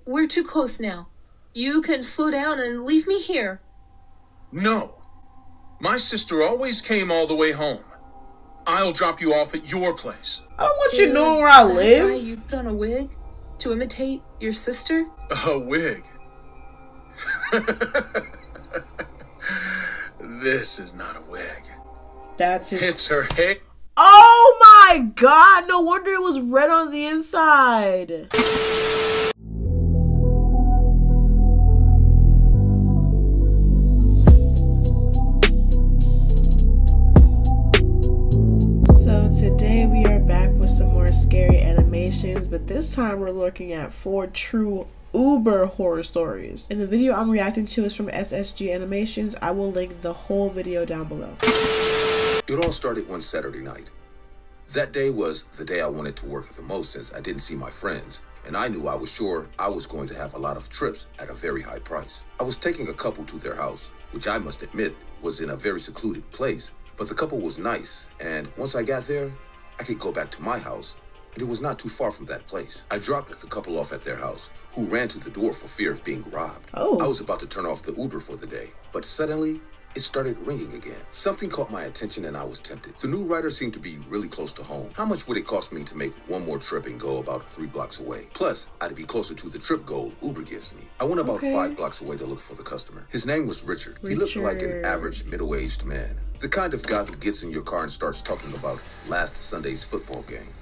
We're too close now. You can slow down and leave me here. No. My sister always came all the way home. I'll drop you off at your place. I don't want you knowing where I live. Why you put on a wig to imitate your sister? A wig? This is not a wig. That's his... It's her hair. Oh my god! No wonder it was red on the inside. So today we are back with some more scary animations, but this time we're looking at 4 true uber horror stories. And the video I'm reacting to is from SSG Animations. I will link the whole video down below. It all started one Saturday night. That day was the day I wanted to work the most since I didn't see my friends, and I knew I was sure I was going to have a lot of trips at a very high price. I was taking a couple to their house, which I must admit was in a very secluded place, but the couple was nice, and once I got there, I could go back to my house, and it was not too far from that place. I dropped the couple off at their house, who ran to the door for fear of being robbed. I was about to turn off the Uber for the day, but suddenly, it started ringing again. Something caught my attention and I was tempted. The new rider seemed to be really close to home. How much would it cost me to make one more trip and go about 3 blocks away? Plus, I'd be closer to the trip goal Uber gives me. I went about 5 blocks away to look for the customer. His name was Richard. He looked like an average middle-aged man. The kind of guy who gets in your car and starts talking about last Sunday's football game.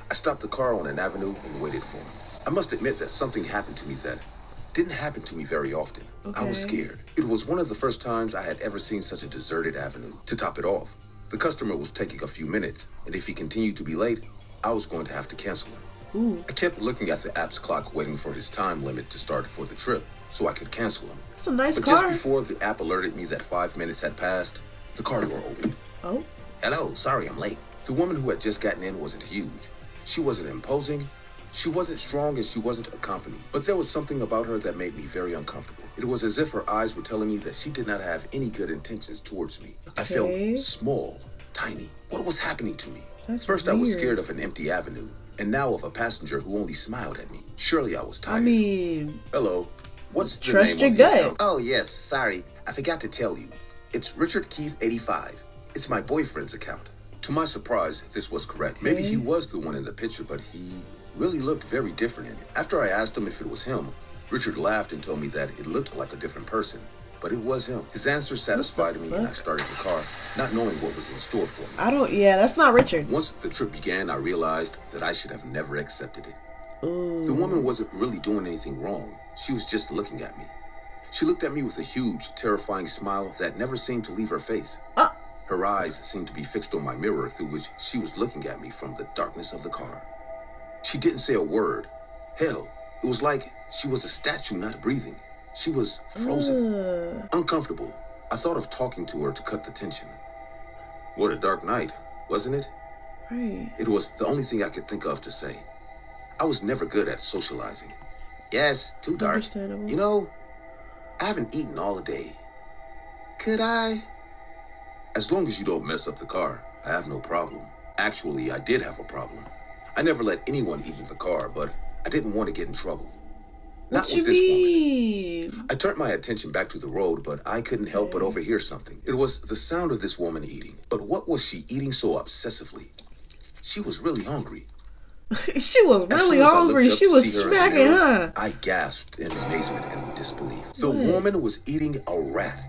I stopped the car on an avenue and waited for him. I must admit that something happened to me that didn't happen to me very often. I was scared. It was one of the first times I had ever seen such a deserted avenue. To top it off, the customer was taking a few minutes, and if he continued to be late, I was going to have to cancel him. I kept looking at the app's clock, waiting for his time limit to start for the trip, so I could cancel him. It's a nice car. But just before the app alerted me that 5 minutes had passed, the car door opened. Hello, sorry I'm late. The woman who had just gotten in wasn't huge. She wasn't imposing. She wasn't strong and she wasn't accompanied, but there was something about her that made me very uncomfortable. It was as if her eyes were telling me that she did not have any good intentions towards me. I felt small, tiny. What was happening to me? First, I was scared of an empty avenue, and now of a passenger who only smiled at me. Surely I was tired. Hello. What's the name of your account? Oh, yes, sorry. I forgot to tell you. It's Richard Keith 85. It's my boyfriend's account. To my surprise, this was correct. Maybe he was the one in the picture, but he really looked very different in it. After I asked him if it was him, Richard laughed and told me that it looked like a different person, but it was him. His answer satisfied me and I started the car, not knowing what was in store for me. That's not Richard. Once the trip began, I realized that I should have never accepted it. The woman wasn't really doing anything wrong. She was just looking at me. She looked at me with a huge, terrifying smile that never seemed to leave her face. Her eyes seemed to be fixed on my mirror through which she was looking at me from the darkness of the car. She didn't say a word. Hell, it was like she was a statue not breathing. She was frozen. Uncomfortable. I thought of talking to her to cut the tension. What a dark night, wasn't it? It was the only thing I could think of to say. I was never good at socializing. Yes, too dark. You know, I haven't eaten all day. Could I? As long as you don't mess up the car, I have no problem. Actually, I did have a problem. I never let anyone eat in the car, but I didn't want to get in trouble. Not with this woman. I turned my attention back to the road, but I couldn't help but overhear something. It was the sound of this woman eating. But what was she eating so obsessively? She was really hungry. She was really hungry. She was smacking, huh? I gasped in amazement and disbelief. The woman was eating a rat.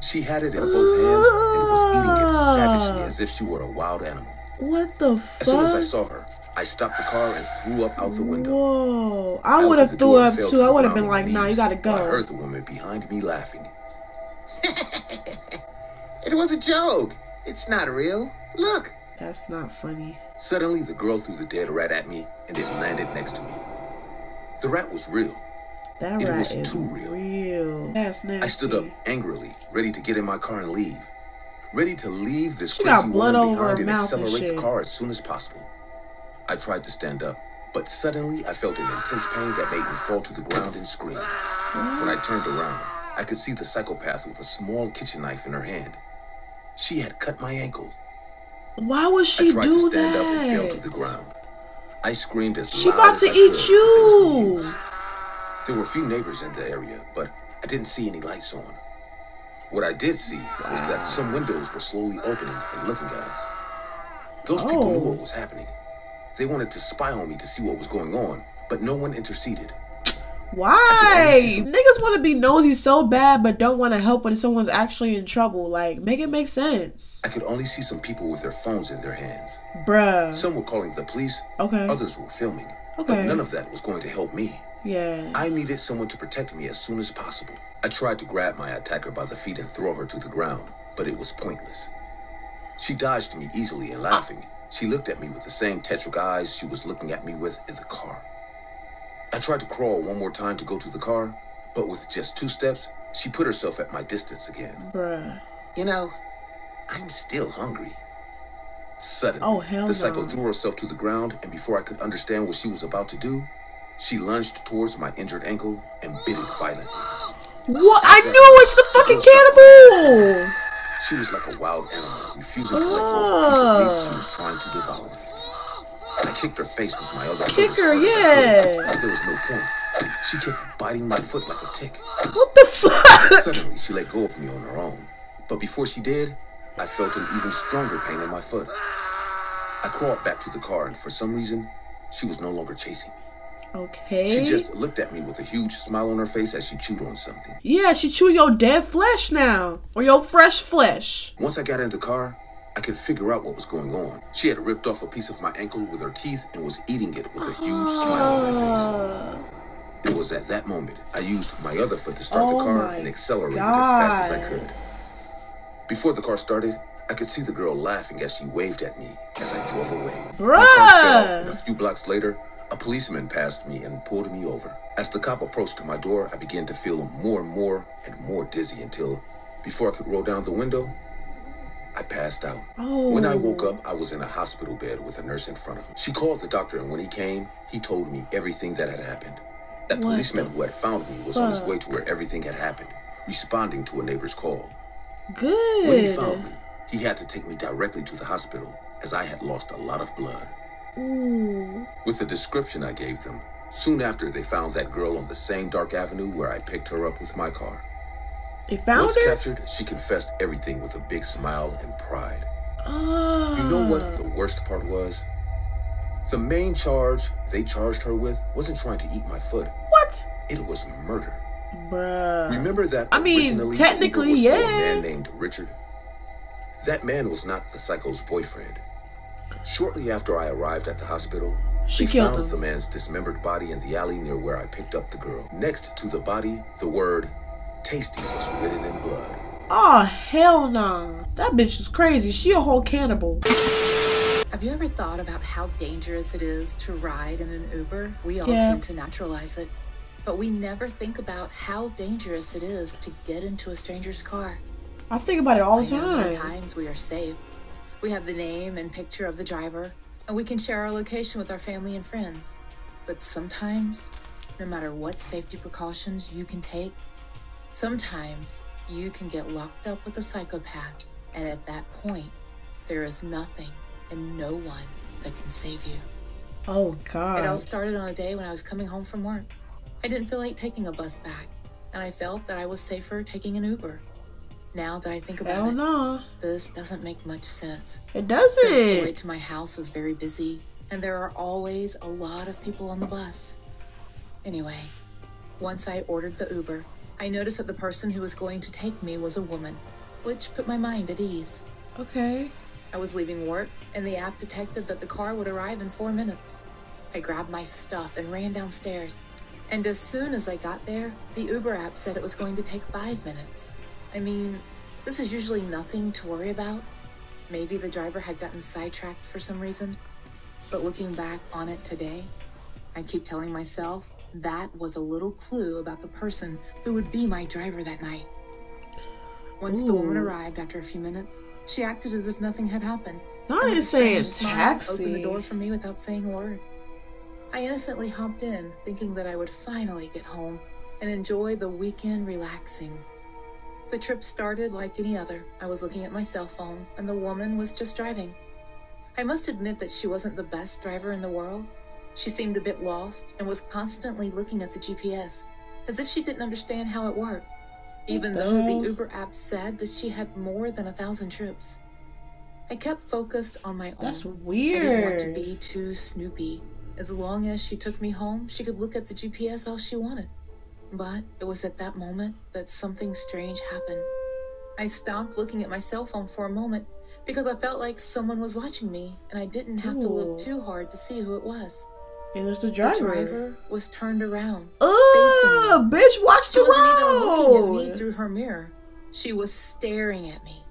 She had it in both hands and was eating it savagely as if she were a wild animal. What the fuck? As soon as I saw her, I stopped the car and threw up out the window. Whoa. I would have threw up too. I would have been like, nah, you gotta go. I heard the woman behind me laughing. It was a joke. It's not real. Look. That's not funny. Suddenly, the girl threw the dead rat at me and it landed next to me. The rat was real. That rat was too real. That's nasty. I stood up angrily, ready to get in my car and leave. Ready to leave this crazy woman behind and accelerate the car as soon as possible. I tried to stand up, but suddenly I felt an intense pain that made me fall to the ground and scream. When I turned around, I could see the psychopath with a small kitchen knife in her hand. She had cut my ankle. Why would she do that? I tried to stand up and fell to the ground. I screamed as loud as I could. She about to eat you. There were a few neighbors in the area, but I didn't see any lights on. What I did see was that some windows were slowly opening and looking at us. Those people knew what was happening. They wanted to spy on me to see what was going on, but no one interceded. Why? Niggas want to be nosy so bad, but don't want to help when someone's actually in trouble. Like, make it make sense. I could only see some people with their phones in their hands. Bruh. Some were calling the police. Okay. Others were filming. Okay. But none of that was going to help me. Yeah. I needed someone to protect me as soon as possible. I tried to grab my attacker by the feet and throw her to the ground, but it was pointless. She dodged me easily and laughing. She looked at me with the same tetric eyes she was looking at me with in the car. I tried to crawl one more time to go to the car, but with just 2 steps, she put herself at my distance again. Bruh. You know, I'm still hungry. Suddenly, Oh, hell the psycho no. threw herself to the ground, and before I could understand what she was about to do, she lunged towards my injured ankle and bit it violently. What? I knew it's the fucking cannibal! She was like a wild animal, refusing to let go of a piece of meat she was trying to devour. I kicked her face with my other foot. Kick as her, hard as I yeah. could, but there was no point. She kept biting my foot like a tick. What the fuck? Suddenly, she let go of me on her own. But before she did, I felt an even stronger pain in my foot. I crawled back to the car, and for some reason, she was no longer chasing me. Okay. She just looked at me with a huge smile on her face as she chewed on something. Yeah, she chewing your dead flesh now. Or your fresh flesh. Once I got in the car, I could figure out what was going on. She had ripped off a piece of my ankle with her teeth and was eating it with a huge smile on her face. It was at that moment I used my other foot to start the car and accelerated as fast as I could. Before the car started, I could see the girl laughing as she waved at me as I drove away. My car sped off, and a few blocks later, a policeman passed me and pulled me over. As the cop approached my door, I began to feel more and more dizzy until, before I could roll down the window, I passed out. When I woke up, I was in a hospital bed with a nurse in front of me. She called the doctor, and when he came, he told me everything that had happened. That policeman who had found me was on his way to where everything had happened, responding to a neighbor's call. Good. When he found me, he had to take me directly to the hospital, as I had lost a lot of blood. Ooh. With the description I gave them, soon after they found that girl on the same dark avenue where I picked her up with my car. They found Once her? captured, she confessed everything with a big smile and pride. You know what the worst part was? The main charge they charged her with wasn't trying to eat my foot. What? It was murder. Bruh. Remember that I mean, originally technically, the Uber was for a yeah. man named Richard? That man was not the psycho's boyfriend. Shortly after I arrived at the hospital, She they killed found him. the man's dismembered body in the alley near where I picked up the girl. Next to the body, the word tasty was written in blood. Oh, hell no. That bitch is crazy. She a whole cannibal. Have you ever thought about how dangerous it is to ride in an Uber? We all Yeah. tend to naturalize it, but we never think about how dangerous it is to get into a stranger's car. I think about it all the I know at time. times we are safe. We have the name and picture of the driver, and we can share our location with our family and friends. But sometimes, no matter what safety precautions you can take, sometimes you can get locked up with a psychopath, and at that point, there is nothing and no one that can save you. Oh, It God. all started on a day when I was coming home from work. I didn't feel like taking a bus back, and I felt that I was safer taking an Uber. Now that I think about Hell it, no. this doesn't make much sense. It Since the way doesn't. to my house is very busy, and there are always a lot of people on the bus. Anyway, once I ordered the Uber, I noticed that the person who was going to take me was a woman, which put my mind at ease. Okay. I was leaving work, and the app detected that the car would arrive in 4 minutes. I grabbed my stuff and ran downstairs, and as soon as I got there, the Uber app said it was going to take 5 minutes. I mean, this is usually nothing to worry about. Maybe the driver had gotten sidetracked for some reason. But looking back on it today, I keep telling myself that was a little clue about the person who would be my driver that night. Once the woman arrived after a few minutes, she acted as if nothing had happened. Not And even with a saying smile, taxi. opened the door for me without saying a word. I innocently hopped in, thinking that I would finally get home and enjoy the weekend relaxing. The trip started like any other. I was looking at my cell phone, and the woman was just driving. I must admit that she wasn't the best driver in the world. She seemed a bit lost and was constantly looking at the GPS, as if she didn't understand how it worked, even though the Uber app said that she had more than 1,000 trips. I kept focused on my own. That's weird. I didn't want to be too snoopy. As long as she took me home, she could look at the GPS all she wanted. But it was at that moment that something strange happened. I stopped looking at my cell phone for a moment because I felt like someone was watching me, and I didn't have to look too hard to see who it was. It was the driver. The driver was turned around, facing me. Bitch, watch the road. She wasn't even looking at me through her mirror. She was staring at me,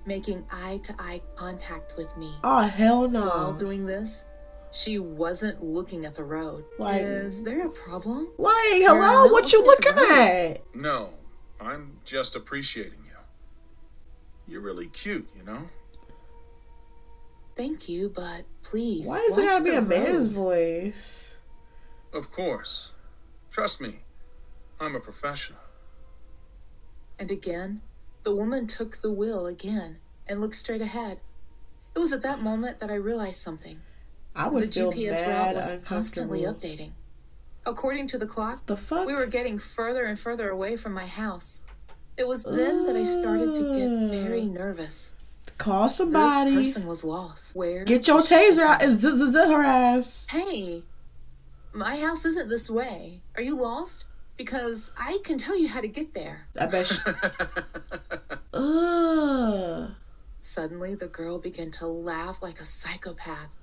making eye-to-eye contact with me. Oh, hell no. While doing this, she wasn't looking at the road. Like, is there a problem? Like, hello? What you looking at? No, I'm just appreciating you. You're really cute, you know? Thank you, but please. Why does it have to be a man's voice? Of course. Trust me, I'm a professional. And again, the woman took the wheel again and looked straight ahead. It was at that moment that I realized something. I would feel the GPS mad, route was constantly updating. According to the clock, we were getting further and further away from my house. It was then that I started to get very nervous. Call somebody. This person was lost. Where? Get your taser out and zit her ass. Hey, my house isn't this way. Are you lost? Because I can tell you how to get there. I bet she... Suddenly, the girl began to laugh like a psychopath.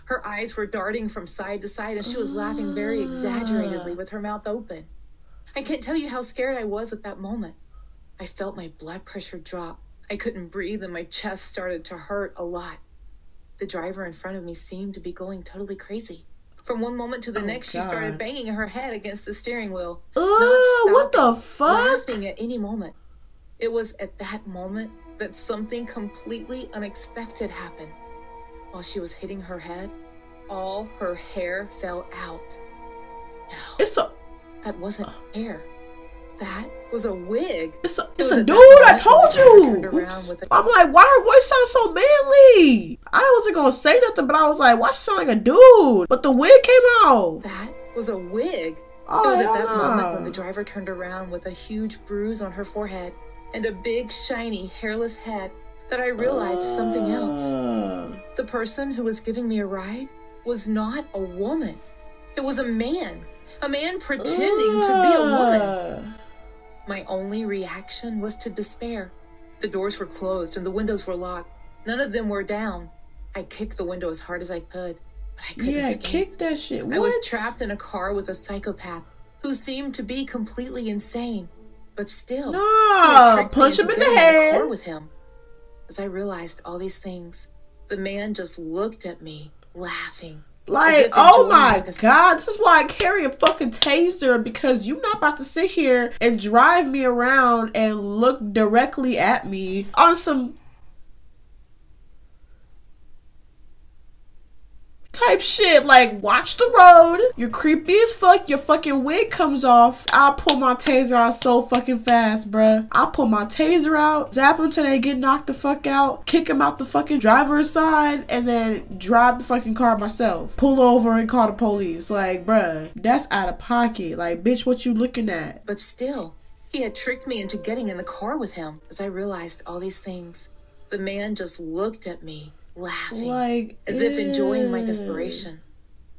Her eyes were darting from side to side, and she was laughing very exaggeratedly with her mouth open. I can't tell you how scared I was at that moment. I felt my blood pressure drop. I couldn't breathe, and my chest started to hurt a lot. The driver in front of me seemed to be going totally crazy. From one moment to the next, she started banging her head against the steering wheel. What the fuck? Laughing at any moment. It was at that moment that something completely unexpected happened. While she was hitting her head, all her hair fell out. No, that wasn't hair. That was a wig. It's a dude, I told you. I'm like, why her voice sounds so manly? I wasn't gonna say nothing, but I was like, why she sound like a dude? But the wig came out. That was a wig. Oh, it was at that moment when the driver turned around with a huge bruise on her forehead and a big, shiny, hairless head that I realized something else. The person who was giving me a ride was not a woman. It was a man. A man pretending to be a woman. My only reaction was to despair. The doors were closed and the windows were locked. None of them were down. I kicked the window as hard as I could, but I couldn't escape. Kick that shit. What? I was trapped in a car with a psychopath who seemed to be completely insane, but still, punch him in the head. Car with him. As I realized all these things, the man just looked at me, laughing. Like, oh my God, this is why I carry a fucking taser, because you're not about to sit here and drive me around and look directly at me on some type shit. Like, watch the road. You're creepy as fuck. Your fucking wig comes off. I'll pull my taser out so fucking fast, bruh. I'll pull my taser out, zap them till they get knocked the fuck out, kick them out the fucking driver's side, and then drive the fucking car myself. Pull over and call the police. Like, bruh, that's out of pocket. Like, bitch, what you looking at? But still, he had tricked me into getting in the car with him. As I realized all these things, the man just looked at me, laughing, like, as if enjoying my desperation,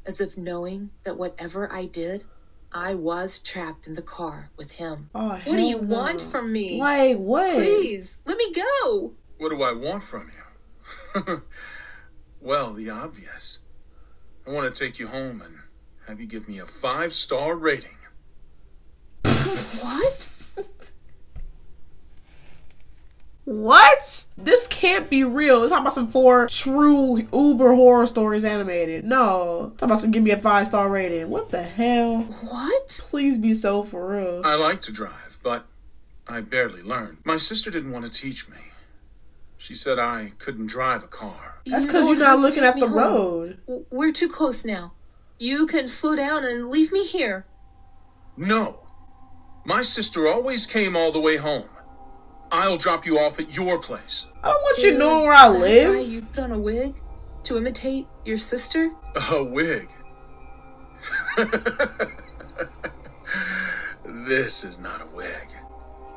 as if knowing that whatever I did, I was trapped in the car with him. Oh, what do you want from me? Like, what? Please, let me go. What do I want from you? Well, the obvious. I want to take you home and have you give me a 5-star rating. What? What? This can't be real. It's talking about some 4 true Uber horror stories animated. No. Talking about some give me a 5-star rating. What the hell? What? Please be so for real. I like to drive, but I barely learned. My sister didn't want to teach me. She said I couldn't drive a car. That's because you're not looking at the road. We're too close now. You can slow down and leave me here. No. My sister always came all the way home. I'll drop you off at your place. I don't want you knowing where I live. Why you put on a wig to imitate your sister? A wig? This is not a wig.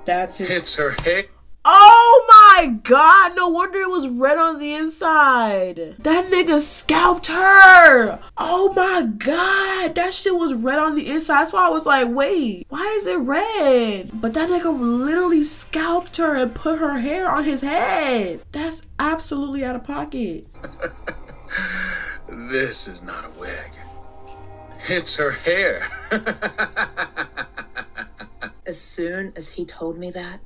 That's his... It's her hair. Oh my god, no wonder it was red on the inside. That nigga scalped her. Oh my god, that shit was red on the inside. That's why I was like, wait, why is it red? But that nigga literally scalped her and put her hair on his head. That's absolutely out of pocket. This is not a wig. It's her hair. As soon as he told me that,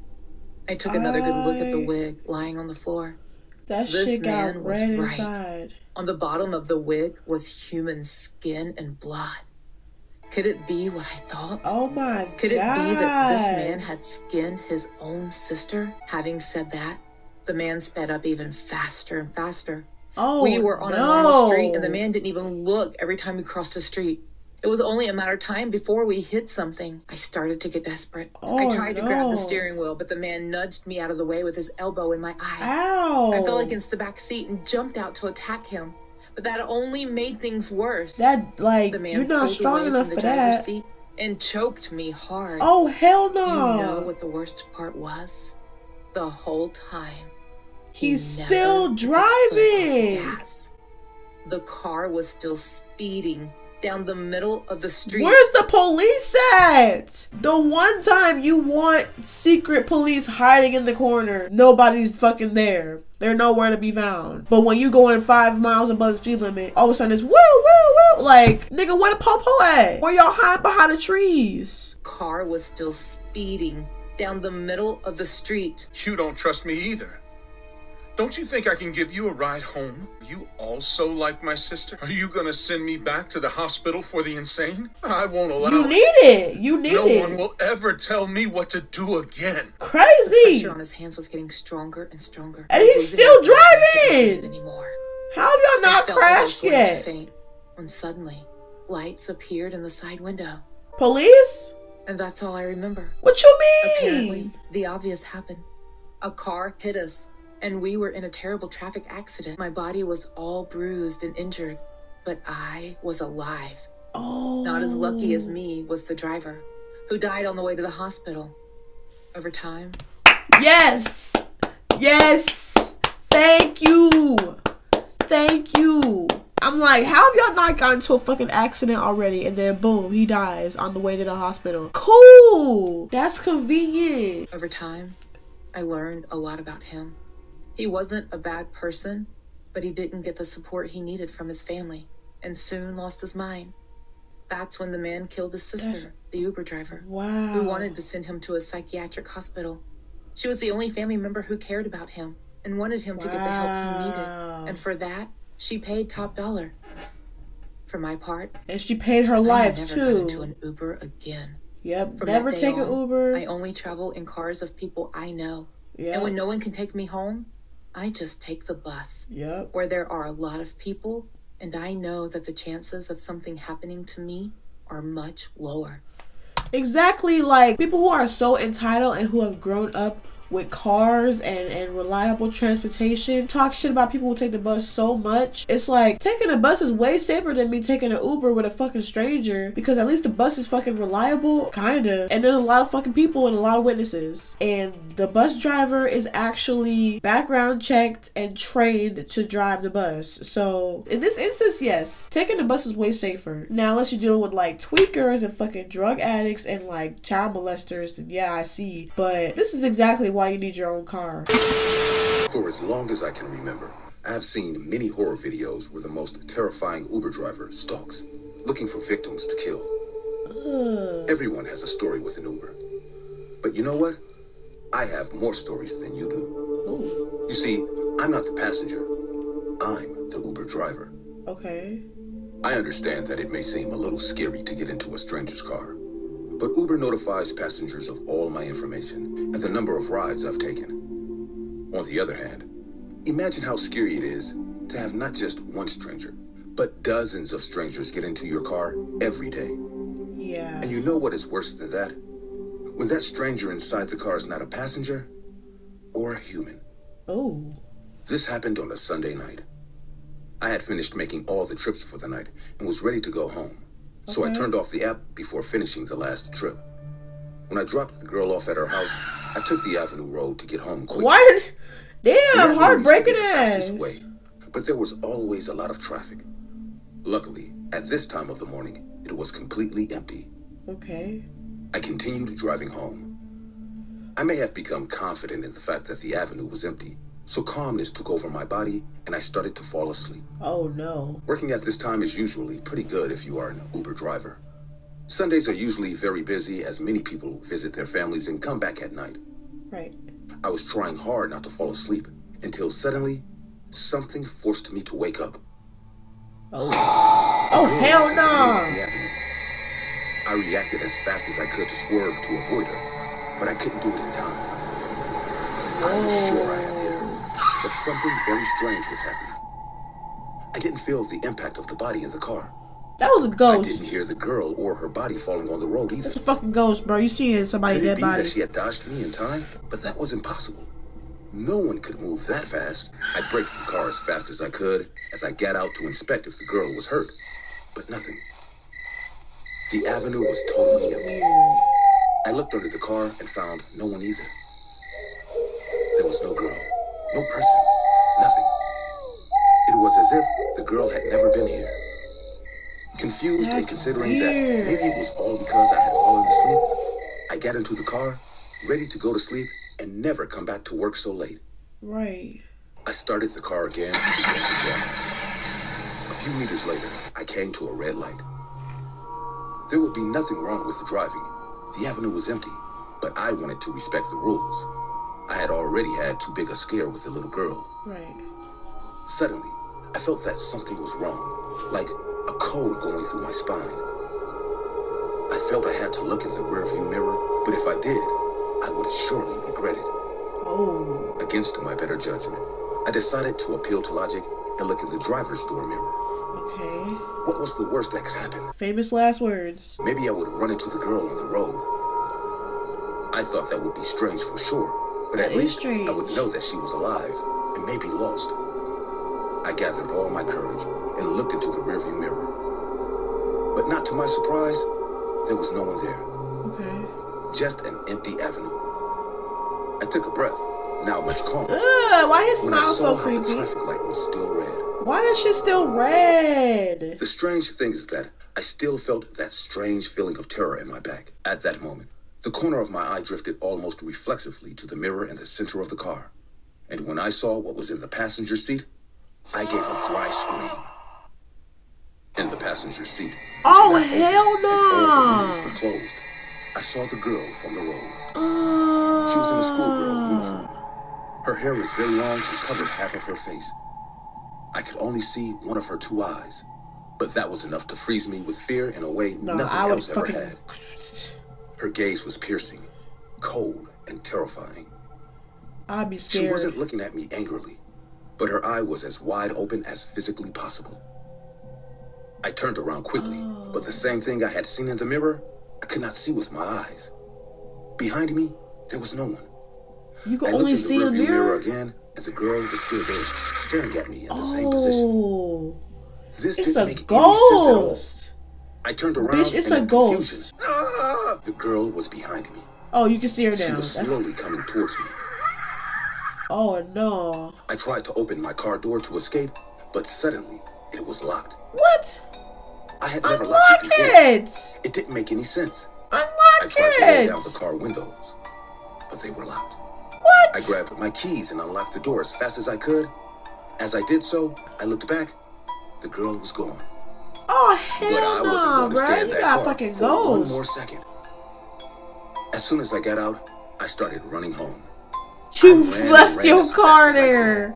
I took another good look at the wig lying on the floor. That This shit got man was red right. inside. On the bottom of the wig was human skin and blood. Could it be what I thought? Oh my god. Could it be that this man had skinned his own sister? Having said that, the man sped up even faster and faster. Oh, we were on a normal street, and the man didn't even look every time we crossed the street. It was only a matter of time before we hit something. I started to get desperate. I tried to grab the steering wheel, but the man nudged me out of the way with his elbow in my eye. Ow. I fell against the back seat and jumped out to attack him. But that only made things worse. That, like, the man you're not pulled strong away enough from for the driver's that. seat and choked me hard. Oh, hell no. You know what the worst part was? The whole time, He's never still put his foot off the driving. gas. The car was still speeding down the middle of the street. Where's the police at? The one time you want secret police hiding in the corner, nobody's fucking there. They're nowhere to be found. But when you going 5 miles above the speed limit, all of a sudden it's woo, woo, woo. Like, nigga, where the po-po at? Where y'all hiding behind the trees? Car was still speeding down the middle of the street. You don't trust me either. Don't you think I can give you a ride home? You also like my sister? Are you gonna send me back to the hospital for the insane? I won't allow You it. need it. You need No it. one will ever tell me what to do again. Crazy. Pressure on his hands was getting stronger and stronger. And I was he's losing still my breath. I couldn't driving. breathe anymore. How have y'all not I felt like I was crashed going to yet? faint when suddenly lights appeared in the side window. Police? And that's all I remember. What you Apparently, mean? the obvious happened. A car hit us, and we were in a terrible traffic accident. My body was all bruised and injured, but I was alive. Oh. Not as lucky as me was the driver, who died on the way to the hospital. Over time, Yes. Yes. Thank you. Thank you. I'm like, how have y'all not gotten into a fucking accident already? And then boom, he dies on the way to the hospital. Cool. That's convenient. over time, I learned a lot about him. He wasn't a bad person, but he didn't get the support he needed from his family, and soon lost his mind. That's when the man killed his sister, the Uber driver, Wow. who wanted to send him to a psychiatric hospital. She was the only family member who cared about him and wanted him to get the help he needed. And for that, she paid top dollar. For my part, And she paid her I life never got into too. an Uber again. Yep. From Never that day take an on, Uber. I only travel in cars of people I know. Yep. And when no one can take me home, I just take the bus, Yep. where there are a lot of people, and I know that the chances of something happening to me are much lower. Exactly, like people who are so entitled and who have grown up with cars and reliable transportation talk shit about people who take the bus so much. It's like, taking a bus is way safer than me taking an Uber with a fucking stranger, because at least the bus is fucking reliable, kinda, and there's a lot of fucking people and a lot of witnesses, and the bus driver is actually background checked and trained to drive the bus. So in this instance, yes, taking the bus is way safer. Now unless you're dealing with like tweakers and fucking drug addicts and like child molesters, then yeah, I see, but this is exactly why you need your own car. For as long as I can remember, I have seen many horror videos where the most terrifying Uber driver stalks, looking for victims to kill. Everyone has a story with an Uber. But you know what? I have more stories than you do. Ooh, You see, I'm not the passenger. I'm the Uber driver. okay. I understand that it may seem a little scary to get into a stranger's car, but Uber notifies passengers of all my information and the number of rides I've taken. On the other hand, imagine how scary it is to have not just one stranger, but dozens of strangers get into your car every day. Yeah. And you know what is worse than that? When that stranger inside the car is not a passenger or a human. Oh. This happened on a Sunday night. I had finished making all the trips for the night and was ready to go home. So I Okay. turned off the app before finishing the last trip. When I dropped the girl off at her house, I took the Avenue Road to get home quickly. What? Damn, The heartbreaking Avenue used to be the ass. fastest way, but there was always a lot of traffic. Luckily, at this time of the morning, it was completely empty. Okay. I continued driving home. I may have become confident in the fact that the avenue was empty, so calmness took over my body and I started to fall asleep. Oh no. Working at this time is usually pretty good if you are an Uber driver. Sundays are usually very busy as many people visit their families and come back at night. Right. I was trying hard not to fall asleep until suddenly something forced me to wake up. Oh. Oh hell The no. avenue. I reacted as fast as I could to swerve to avoid her, but I couldn't do it in time. I was sure I had hit her, but something very strange was happening. I didn't feel the impact of the body in the car. That was a I didn't ghost. hear the girl or her body falling on the road either. That's a fucking ghost, bro. You seeing somebody Could it dead be body? that she had dodged me in time? But that was impossible. No one could move that fast. I braked the car as fast as I could as I got out to inspect if the girl was hurt. But nothing. The avenue was totally empty. I looked under the car and found no one either. There was no girl, no person, nothing. It was as if the girl had never been here. Confused and That's considering that weird. maybe it was all because I had fallen asleep, I got into the car, ready to go to sleep and never come back to work so late. Right. I started the car again and began to drive. A few meters later, I came to a red light. There would be nothing wrong with the driving. The avenue was empty, but I wanted to respect the rules. I had already had too big a scare with the little girl. Right. Suddenly, I felt that something was wrong, like a cold going through my spine. I felt I had to look in the rearview mirror, but if I did, I would surely regret it. Oh. Against my better judgment, I decided to appeal to logic and look in the driver's door mirror. Okay. What was the worst that could happen? Famous last words. Maybe I would run into the girl on the road. I thought that would be strange for sure, but at That is least strange. I would know that she was alive and maybe lost. I gathered all my courage and looked into the rearview mirror. But not to my surprise, there was no one there. Okay. Just an empty avenue. I took a breath, now much calmer. Why his When I smile saw so how the creepy? traffic light was still red. Why is shit still red? The strange thing is that I still felt that strange feeling of terror in my back. At that moment, the corner of my eye drifted almost reflexively to the mirror in the center of the car. And when I saw what was in the passenger seat, I gave a dry scream. In the passenger seat, Oh, was now hell open, and all the windows no. were closed. I saw the girl from the road. She was in a schoolgirl uniform. Her hair was very long and covered half of her face. I could only see one of her two eyes, but that was enough to freeze me with fear in a way No, nothing I would else ever fucking. had. Her gaze was piercing, cold, and terrifying. I'd be She scared. wasn't looking at me angrily, but her eye was as wide open as physically possible. I turned around quickly, but the same thing I had seen in the mirror, I could not see with my eyes. Behind me, there was no one. You I can looked only in see the the rearview mirror mirror. again, and the girl was still there, staring at me in the same position. Oh, This it's didn't a make any sense at all. ghost. I turned around Bitch, it's and a in ghost. confusion, ah! The girl was behind me. Oh, you can see her She now. was That's- slowly coming towards me. Oh no. I tried to open my car door to escape, but suddenly it was locked. What? I had never Unlock locked it before. it. It didn't make any sense. I Unlock tried to roll it. down the car windows, but they were locked. What? I grabbed my keys and unlocked the door as fast as I could. As I did so, I looked back. The girl was gone. Oh But I hell wasn't no, going to bro! stay in You that got car fucking for one ghost. more second. As soon as I got out, I started running home. You I ran left and your as fast car as I could. there.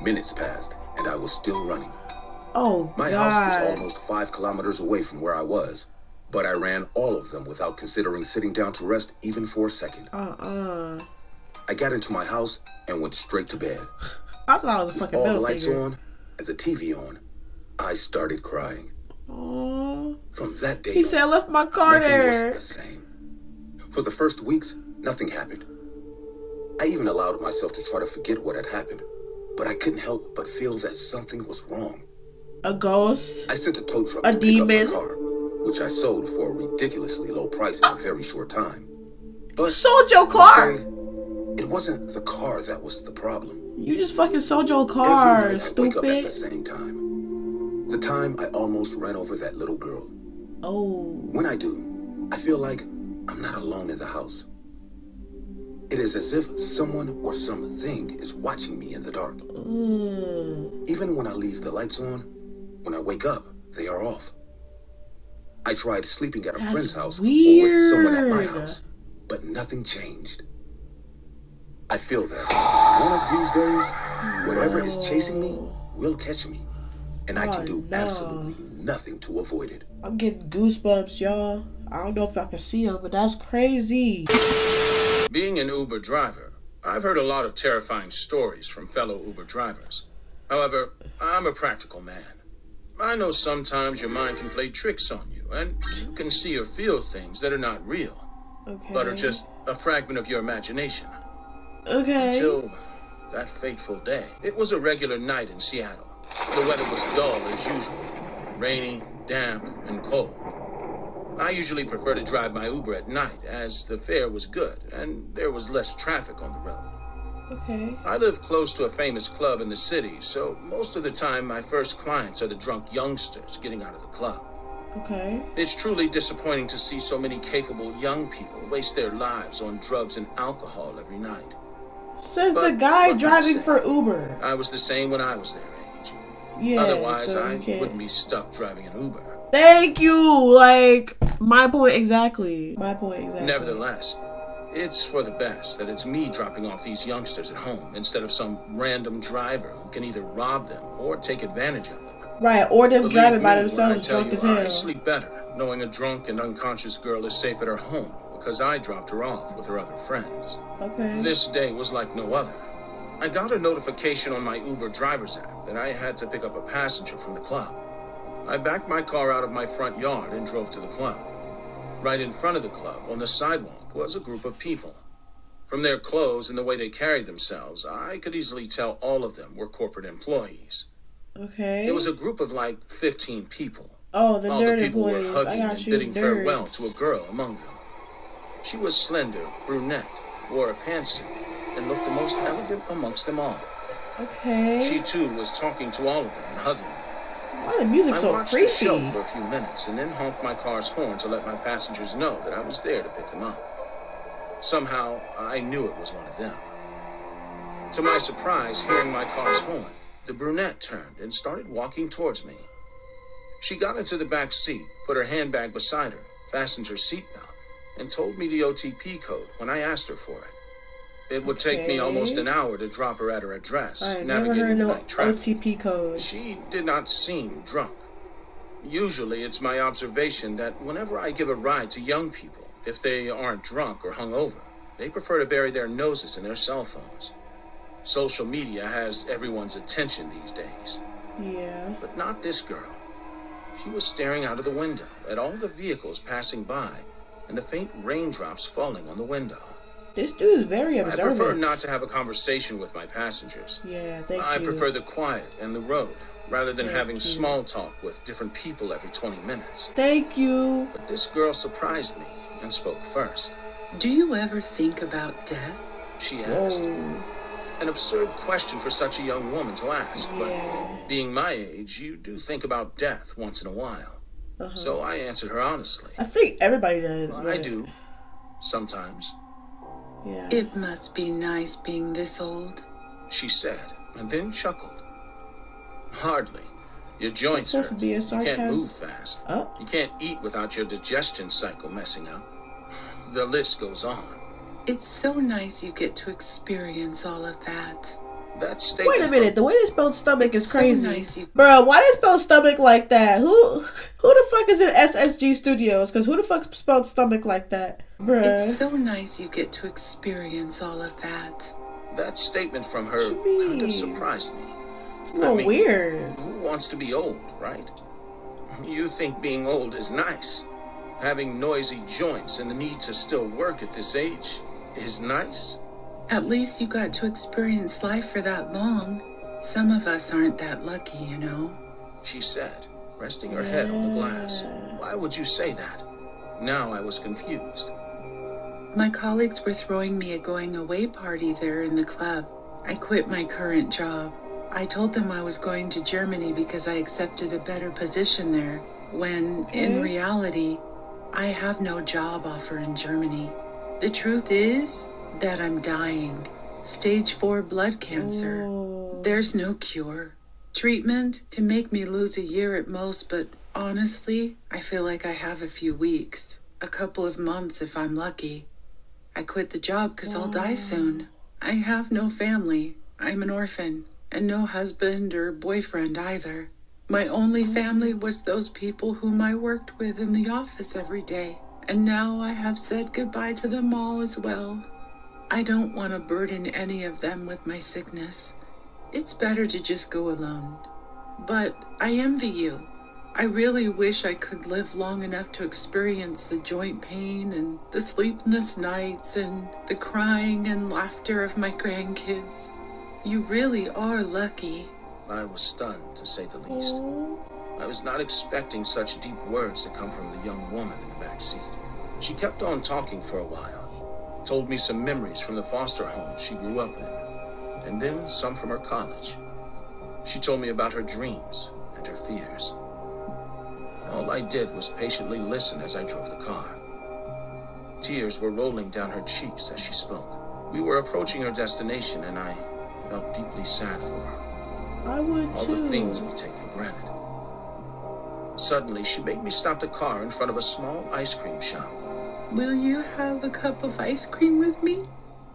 Minutes passed, and I was still running. Oh My house was god. almost 5 kilometers away from where I was, but I ran all of them without considering sitting down to rest even for a second. I got into my house and went straight to bed. I thought I was a With fucking all the middle lights finger. on and the TV on, I started crying. Aw. From that day He on, said I left my car nothing there. was the same. For the first weeks, nothing happened. I even allowed myself to try to forget what had happened, but I couldn't help but feel that something was wrong. A ghost? I sent a tow truck A to pick up demon? my car, which I sold for a ridiculously low price in a very short time. But sold your I'm car. afraid it wasn't the car that was the problem. You just fucking sold your Every car, night I wake up at the stupid. same time. The time I almost ran over that little girl. Oh. When I do, I feel like I'm not alone in the house. It is as if someone or something is watching me in the dark. Even when I leave the lights on, when I wake up, they are off. I tried sleeping at a friend's house or with someone at my house, but nothing changed. I feel that one of these days, whatever is chasing me will catch me, and I can do absolutely nothing to avoid it. I'm getting goosebumps, y'all. I don't know if I can see them, but that's crazy. Being an Uber driver, I've heard a lot of terrifying stories from fellow Uber drivers. However, I'm a practical man. I know sometimes your mind can play tricks on you, and you can see or feel things that are not real, but are just a fragment of your imagination. Until that fateful day. It was a regular night in Seattle. The weather was dull as usual. Rainy, damp, and cold. I usually prefer to drive my Uber at night, as the fare was good, and there was less traffic on the road. I live close to a famous club in the city, so most of the time my first clients are the drunk youngsters getting out of the club. It's truly disappointing to see so many capable young people waste their lives on drugs and alcohol every night. Says the guy driving for Uber. I was the same when I was their age. Yeah, otherwise, so I wouldn't be stuck driving an Uber. Thank you. Like, my point exactly. My point exactly. Nevertheless, it's for the best that it's me dropping off these youngsters at home instead of some random driver who can either rob them or take advantage of them. Right, or them driving by when themselves I tell drunk you, as hell. I sleep better knowing a drunk and unconscious girl is safe at her home because I dropped her off with her other friends. This day was like no other. I got a notification on my Uber driver's app that I had to pick up a passenger from the club. I backed my car out of my front yard and drove to the club. Right in front of the club, on the sidewalk, was a group of people. From their clothes and the way they carried themselves, I could easily tell all of them were corporate employees. It was a group of like 15 people. Oh, the all nerd the people employees. were hugging I got and you, bidding nerds. farewell to a girl among them. She was slender, brunette, wore a pantsuit, and looked the most elegant amongst them all. She too was talking to all of them and hugging them. Why the music so I watched creepy? the show for a few minutes and then honked my car's horn to let my passengers know that I was there to pick them up. Somehow, I knew it was one of them. To my surprise, hearing my car's horn, the brunette turned and started walking towards me. She got into the back seat, put her handbag beside her, fastened her seatbelt, and told me the OTP code when I asked her for it. It would take me almost an hour to drop her at her address, I never heard navigating the no night traffic. OTP code. She did not seem drunk. Usually, it's my observation that whenever I give a ride to young people, if they aren't drunk or hungover, they prefer to bury their noses in their cell phones. Social media has everyone's attention these days. Yeah. But not this girl. She was staring out of the window at all the vehicles passing by and the faint raindrops falling on the window. This dude is very observant. I prefer not to have a conversation with my passengers. Yeah, thank you. I prefer the quiet and the road, rather than having small talk with different people every 20 minutes. Thank you. But this girl surprised me and spoke first. Do you ever think about death? She asked. An absurd question for such a young woman to ask, but being my age, you do think about death once in a while. So I answered her honestly. I think everybody does. I do. Sometimes. Yeah. It must be nice being this old, she said, and then chuckled. Hardly. Your joints hurt. You can't move fast. You can't eat without your digestion cycle messing up. The list goes on. It's so nice you get to experience all of that. That statement. Wait a minute, the way they spelled stomach is crazy. So nice Bro, why they spell stomach like that? Who the fuck is in SSG Studios? Because who the fuck spelled stomach like that? Bruh. It's so nice you get to experience all of that. That statement from her kind of surprised me. It's a little weird. Who wants to be old, right? You think being old is nice. Having noisy joints and the need to still work at this age is nice. At least you got to experience life for that long. Some of us aren't that lucky, you know. She said, resting her head on the glass. Why would you say that? Now I was confused. My colleagues were throwing me a going away party there in the club. I quit my current job. I told them I was going to Germany because I accepted a better position there, when in reality, I have no job offer in Germany. The truth is that I'm dying. Stage 4 blood cancer. There's no cure. Treatment can make me lose a year at most, but honestly, I feel like I have a few weeks. A couple of months if I'm lucky. I quit the job because I'll die soon. I have no family. I'm an orphan. And no husband or boyfriend either. My only family was those people whom I worked with in the office every day. And now I have said goodbye to them all as well. I don't want to burden any of them with my sickness. It's better to just go alone. But I envy you. I really wish I could live long enough to experience the joint pain and the sleepless nights and the crying and laughter of my grandkids. You really are lucky. I was stunned, to say the least. I was not expecting such deep words to come from the young woman in the back seat. She kept on talking for a while, told me some memories from the foster home she grew up in, and then some from her college. She told me about her dreams and her fears. All I did was patiently listen as I drove the car. Tears were rolling down her cheeks as she spoke. We were approaching her destination, and I felt deeply sad for her. I would All too. the things we take for granted. Suddenly, she made me stop the car in front of a small ice cream shop. Will you have a cup of ice cream with me?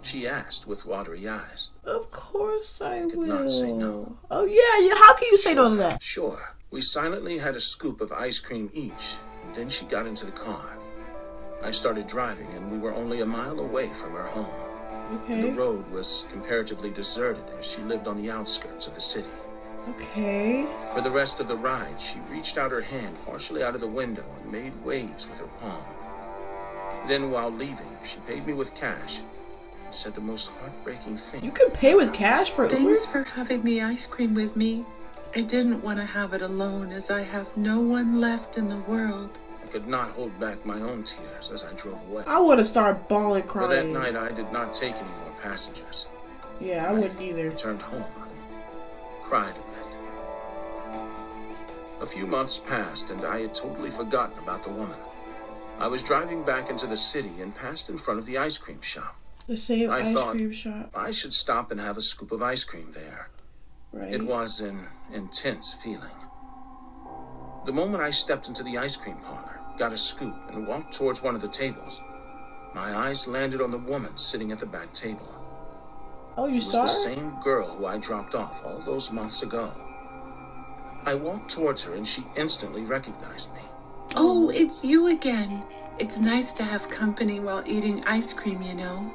She asked with watery eyes. Of course I will. could not say no. Oh yeah, how can you say no to that? Sure. We silently had a scoop of ice cream each, and then she got into the car. I started driving, and we were only a mile away from her home. Okay. The road was comparatively deserted as she lived on the outskirts of the city. Okay. For the rest of the ride, she reached out her hand partially out of the window and made waves with her palm. Then, while leaving, she paid me with cash and said the most heartbreaking thing. You can pay with cash for Uber? Thanks for having the ice cream with me. I didn't want to have it alone as I have no one left in the world. I could not hold back my own tears as I drove away. I would have started bawling, crying. For that night, I did not take any more passengers. Yeah, I wouldn't either. Returned home and cried a bit. A few months passed, and I had totally forgotten about the woman. I was driving back into the city and passed in front of the ice cream shop. The same I ice thought cream shop. I should stop and have a scoop of ice cream there. Right. It was an intense feeling. The moment I stepped into the ice cream parlor, got a scoop, and walked towards one of the tables, my eyes landed on the woman sitting at the back table. Oh, you She was saw the her? same girl who I dropped off all those months ago. I walked towards her and she instantly recognized me. Oh, it's you again. It's nice to have company while eating ice cream, you know.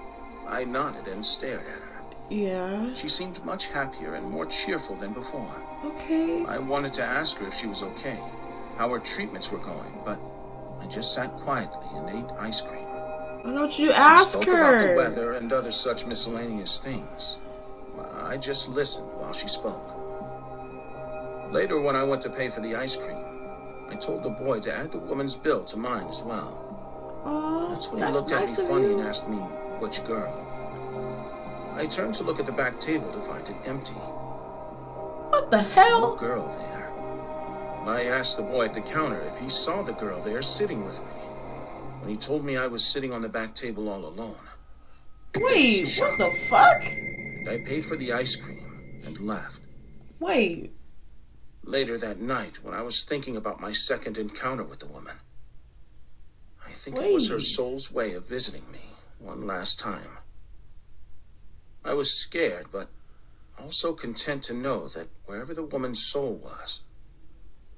I nodded and stared at her. Yeah. She seemed much happier and more cheerful than before. Okay. I wanted to ask her if she was okay, how her treatments were going, but I just sat quietly and ate ice cream. Why don't you ask She spoke her? about the weather and other such miscellaneous things. I just listened while she spoke. Later, when I went to pay for the ice cream, I told the boy to add the woman's bill to mine as well. Oh, That's when he looked at nice me of funny you. and asked me, "Which girl?" I turned to look at the back table to find it empty. What the No hell? girl there. I asked the boy at the counter if he saw the girl there sitting with me. When he told me I was sitting on the back table all alone. Wait, She what shocked the me, fuck? and I paid for the ice cream and left. Wait. Later that night, when I was thinking about my second encounter with the woman, I think it was her Wait. soul's way of visiting me one last time. I was scared, but also content to know that wherever the woman's soul was,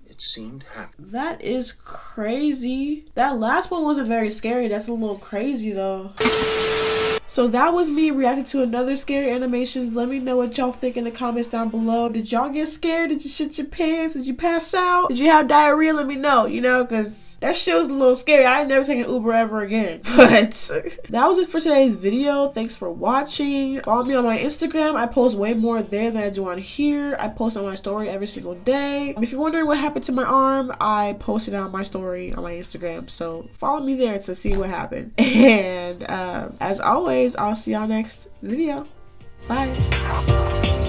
it seemed happy. That is crazy. That last one wasn't very scary. That's a little crazy though. So that was me reacting to another scary animations. Let me know what y'all think in the comments down below. Did y'all get scared? Did you shit your pants? Did you pass out? Did you have diarrhea? Let me know, you know, because that shit was a little scary. I ain't never taken Uber ever again. But that was it for today's video. Thanks for watching. Follow me on my Instagram. I post way more there than I do on here. I post on my story every single day. If you're wondering what happened to my arm, I posted on my story on my Instagram. So follow me there to see what happened. And as always, I'll see y'all next video. Bye.